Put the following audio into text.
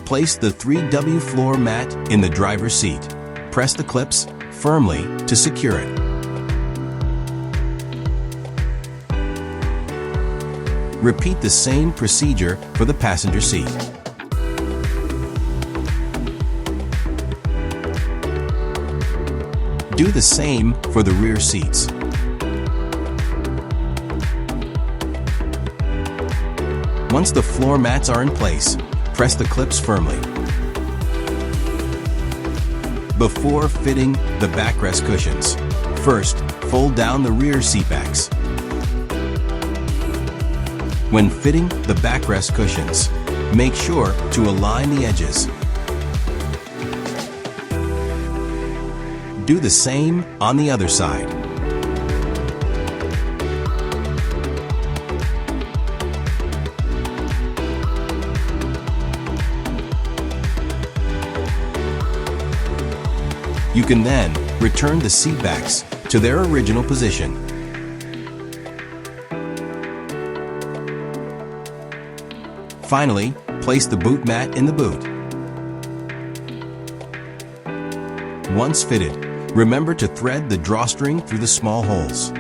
Place the 3W floor mat in the driver's seat. Press the clips firmly to secure it. Repeat the same procedure for the passenger seat. Do the same for the rear seats. Once the floor mats are in place, press the clips firmly. Before fitting the backrest cushions, first fold down the rear seat backs. When fitting the backrest cushions, make sure to align the edges. Do the same on the other side. You can then return the seat backs to their original position. Finally, place the boot mat in the boot. Once fitted, remember to thread the drawstring through the small holes.